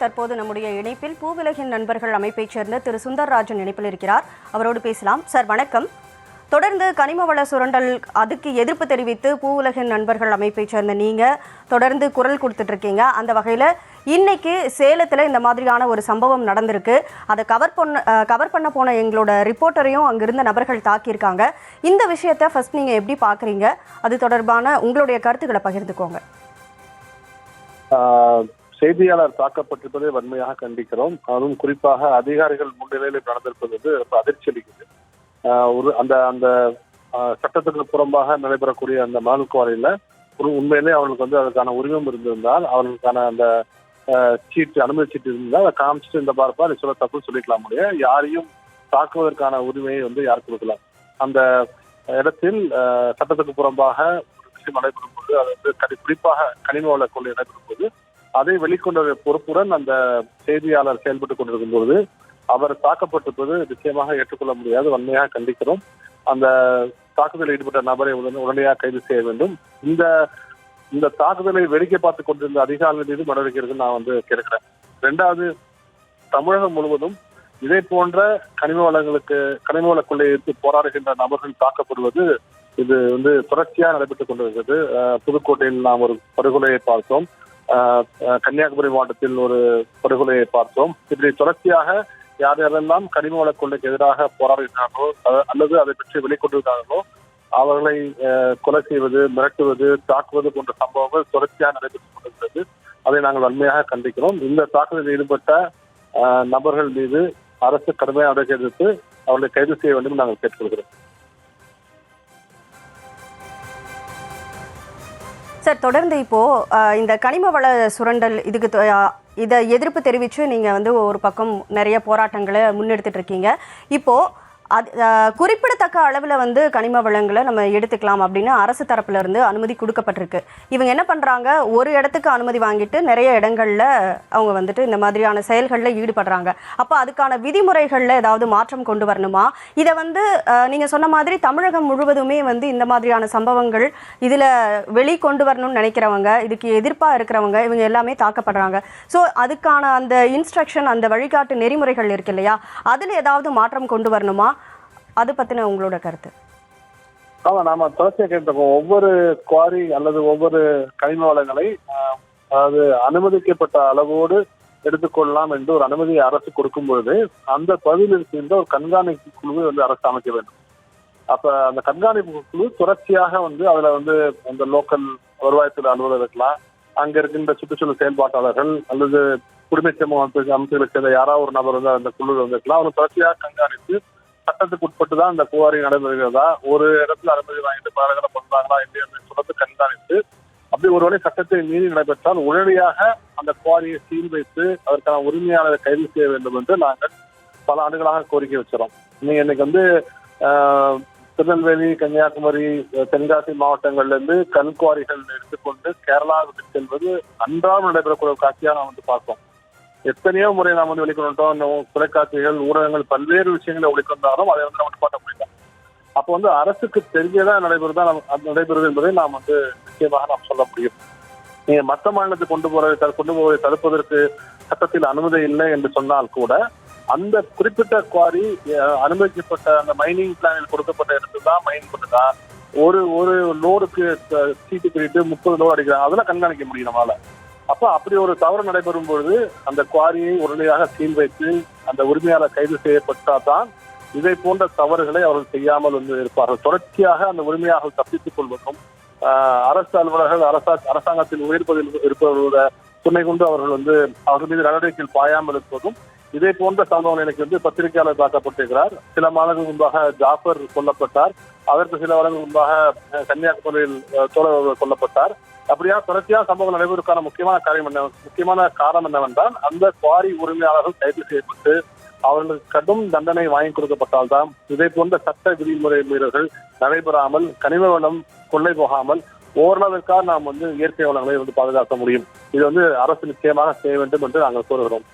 தற்போது நம்முடைய இணைப்பில் பூவுலகின் நண்பர்கள் அமைப்பைச் சேர்ந்த திரு சுந்தர்ராஜன் இணைப்பில் இருக்கிறார். அவரோடு பேசலாம். சார் வணக்கம். தொடர்ந்து கனிம வள சுரண்டல் அதுக்கு எதிர்ப்பு தெரிவித்து பூவுலகின் நண்பர்கள் அமைப்பைச் சேர்ந்த நீங்க தொடர்ந்து குரல் கொடுத்துட்டு இருக்கீங்க. அந்த வகையில் இன்னைக்கு சேலத்தில் இந்த மாதிரியான ஒரு சம்பவம் நடந்திருக்கு. அதை கவர் பண்ண போன எங்களோட ரிப்போர்ட்டரையும் அங்கிருந்த நபர்கள் தாக்கியிருக்காங்க. இந்த விஷயத்தை ஃபர்ஸ்ட் நீங்கள் எப்படி பார்க்குறீங்க? அது தொடர்பான உங்களுடைய கருத்துக்களை பகிர்ந்துக்கோங்க. செய்தியாளர் தாக்கப்பட்டிருப்பதை வன்மையாக கண்டிக்கிறோம். அதுவும் குறிப்பாக அதிகாரிகள் முன்னிலையில் நடந்திருப்பது ரொம்ப அதிர்ச்சி அளிக்குது. அந்த அந்த சட்டத்துக்கு புறம்பாக நடைபெறக்கூடிய அந்த மணல் குவாரியில உண்மையிலே அவர்களுக்கு வந்து அதுக்கான உரிமம் இருந்திருந்தால், அவர்களுக்கான அந்த சீட்டு அனுமதி சீட்டு இருந்தால் அதை காமிச்சிட்டு இந்த பார்ப்பா அது சொல்ல தப்பு சொல்லிக்கலாம். முடிய யாரையும் தாக்குவதற்கான உரிமையை வந்து யார் கொடுக்கலாம்? அந்த இடத்தில் சட்டத்துக்கு புறம்பாக ஒரு விஷயம் நடைபெறும் போது, அது வந்து குறிப்பாக கனிம வள கொள்ளை நடைபெறும் போது அதை வெளிக்கொண்ட பொறுப்புடன் அந்த செய்தியாளர் செயல்பட்டுக் கொண்டிருக்கும் பொழுது அவர் தாக்கப்பட்டிருப்பது நிச்சயமாக ஏற்றுக்கொள்ள முடியாது. வன்மையாக கண்டிக்கிறோம். அந்த தாக்குதலில் ஈடுபட்ட நபரை உடனடியாக கைது செய்ய வேண்டும். இந்த தாக்குதலை வேடிக்கை பார்த்துக் கொண்டிருந்த அதிகாரிகள் மீது நடவடிக்கை எடுக்க நான் வந்து கேட்கிறேன். இரண்டாவது, தமிழகம் முழுவதும் இதே போன்ற கனிம வள கொள்ளையை எதிர்த்து போராடுகின்ற நபர்கள் தாக்கப்படுவது இது வந்து தொடர்ச்சியாக நடைபெற்றுக் கொண்டிருக்கிறது. புதுக்கோட்டையில் நாம் ஒரு படுகொலையை பார்த்தோம். கன்னியாகுமரி மாவட்டத்தில் ஒரு படுகொலையை பார்த்தோம். இப்படி தொடர்ச்சியாக யார் யாரெல்லாம் கனிம வள கொள்ளைக்கு எதிராக போராடுகிறார்களோ அல்லது அதை பற்றி வெளிக்கொண்டிருக்கிறார்களோ அவர்களை கொலை செய்வது, மிரட்டுவது, தாக்குவது போன்ற சம்பவங்கள் தொடர்ச்சியாக நடைபெற்றுக் கொண்டிருக்கிறது. அதை நாங்கள் வன்மையாக கண்டிக்கிறோம். இந்த தாக்குதலில் ஈடுபட்ட நபர்கள் மீது அரசு கடுமையாக நடவடிக்கை எடுத்து அவர்களை கைது செய்ய வேண்டும் நாங்கள் கேட்டுக்கொள்கிறோம். சார், தொடர்ந்து இப்போ இந்த கனிம வள சுரண்டல் இதை எதிர்ப்பு தெரிவித்து நீங்கள் வந்து ஒரு பக்கம் நிறைய போராட்டங்களை முன்னெடுத்துட்டு இருக்கீங்க. இப்போது குறிப்பிடத்தக்க அளவில் வந்து கனிம வளங்களை நம்ம எடுத்துக்கலாம் அப்படின்னு அரசு தரப்புல இருந்து அனுமதி கொடுக்கப்பட்டிருக்கு. இவங்க என்ன பண்ணுறாங்க, ஒரு இடத்துக்கு அனுமதி வாங்கிட்டு நிறைய இடங்களில் அவங்க வந்துட்டு இந்த மாதிரியான செயல்களில் ஈடுபடுறாங்க. அப்போ அதுக்கான விதிமுறைகளில் ஏதாவது மாற்றம் கொண்டு வரணுமா? இதை வந்து நீங்கள் சொன்ன மாதிரி தமிழகம் முழுவதுமே வந்து இந்த மாதிரியான சம்பவங்கள் இதில் வெளிக்கொண்டு வரணும்னு நினைக்கிறவங்க, இதுக்கு எதிர்ப்பாக இருக்கிறவங்க, இவங்க எல்லாமே தாக்கப்படுறாங்க. ஸோ அதுக்கான அந்த இன்ஸ்ட்ரக்ஷன், அந்த வழிகாட்டு நெறிமுறைகள் இருக்கு இல்லையா, அதில் ஏதாவது மாற்றம் கொண்டு வரணுமா? அது பத்தின உங்களோட கருத்து? ஆமா, நாம தொடர்ச்சியாக கேட்டிருக்கோம். ஒவ்வொரு குவாரி அல்லது ஒவ்வொரு கனிம வளங்களை அதாவது அனுமதிக்கப்பட்ட அளவோடு எடுத்துக்கொள்ளலாம் என்று ஒரு அனுமதியை அரசு கொடுக்கும் பொழுது அந்த பகுதியில் இருக்கின்ற ஒரு கண்காணிப்பு குழுவை வந்து அரசு அமைக்க வேண்டும். அப்ப அந்த கண்காணிப்பு குழு தொடர்ச்சியாக வந்து அதுல வந்து அந்த லோக்கல் வருவாய்த்துறை அலுவலர் இருக்கலாம், அங்க இருக்கின்ற சுற்றுச்சூழல் செயல்பாட்டாளர்கள் அல்லது குடிமைச்சம அமைப்புகளை சேர்ந்த யாராவது ஒரு நபர் வந்து அந்த குழு வந்துருக்கலாம். அவங்க தொடர்ச்சியாக கண்காணித்து சட்டத்துக்கு உட்பட்டு தான் இந்த குவாரி நடைபெறுகிறதா, ஒரு இடத்துல அனுமதி வாங்கிட்டு பலர்களை பண்றாங்களா இல்லையா சொல்றது கண்காணித்து, அப்படி ஒருவேளை சட்டத்தை மீறி நடைபெற்றால் உடனடியாக அந்த குவாரியை சீல் வைத்து அதற்கான உரிமையாளரை கைது செய்ய வேண்டும் என்று நாங்கள் பல ஆண்டுகளாக கோரிக்கை வச்சிடறோம். நீங்க இன்னைக்கு வந்து திருநெல்வேலி, கன்னியாகுமரி, தென்காசி மாவட்டங்கள்ல இருந்து கல்குவாரிகள் எடுத்துக்கொண்டு கேரளாவுக்கு செல்வது அன்றாடம் நடைபெறக்கூடிய காட்சியாக நாம் வந்து பார்ப்போம். எத்தனையோ முறை நாம் வந்து வெளிக்கொண்டோம். தொலைக்காட்சிகள், ஊடகங்கள் பல்வேறு விஷயங்களை வெளிக்கொண்டாலும் அதை வந்து நம்ம பார்க்க முடியல. அப்போ வந்து அரசுக்கு தெரிஞ்சதான் நடைபெறுது என்பதை நாம் வந்து நிச்சயமாக நாம் சொல்ல முடியும். நீங்க மற்ற மாநிலத்துக்கு கொண்டு போவதை தடுப்பதற்கு சட்டத்தில் அனுமதி இல்லை என்று சொன்னால் கூட அந்த குறிப்பிட்ட குவாரி அனுமதிக்கப்பட்ட அந்த மைனிங் பிளானில் கொடுக்கப்பட்ட இடத்துல தான் மைன் பண்ணுதா, ஒரு லோடுக்கு சீட்டு பிரிட்டு 30 லோடு அடிக்கிறாங்க, அதெல்லாம் கண்காணிக்க முடியும் நம்மளால. அப்ப அப்படி ஒரு தவறு நடைபெறும் பொழுது அந்த குவாரியை உடனடியாக சீல் வைத்து அந்த உரிமையாளர் கைது செய்யப்பட்டால்தான் இதை போன்ற தவறுகளை அவர்கள் செய்யாமல் வந்து இருப்பார்கள். தொடர்ச்சியாக அந்த உரிமையாளர்கள் தப்பித்துக் கொள்வதும் அரசு அலுவலர்கள் அரசாங்கத்தில் உயர்ப்பதில் இருப்பவர்களோட துணை கொண்டு அவர்கள் வந்து அவர்கள் மீது நடவடிக்கையில் பாயாமல் இருப்பதும் இதே போன்ற சம்பவம் எனக்கு வந்து பத்திரிகையாளர் தாக்கப்பட்டிருக்கிறார். சில மாதங்கள் முன்பாக ஜாஃபர் கொல்லப்பட்டார். அதற்கு சில வருடங்கள் முன்பாக கன்னியாகுமரியில் தோழர் கொல்லப்பட்டார். அப்படியா தொடர்ச்சியாக சம்பவம் நடைபெறுவதற்கான முக்கியமான காரணம் என்னவென்றால் அந்த குவாரி உரிமையாளர்கள் கைது செய்யப்பட்டு அவர்களுக்கு கடும் தண்டனை வாங்கி கொடுக்கப்பட்டால்தான் இதே போன்ற சட்ட விதிமுறை மீறல்கள் நடைபெறாமல் கனிம வளம் கொள்ளை போகாமல் ஓரளவிற்காக நாம் வந்து இயற்கை வளங்களை வந்து பாதுகாக்க முடியும். இது வந்து அரசு நிச்சயமாக செய்ய வேண்டும் என்று நாங்கள் கோருகிறோம்.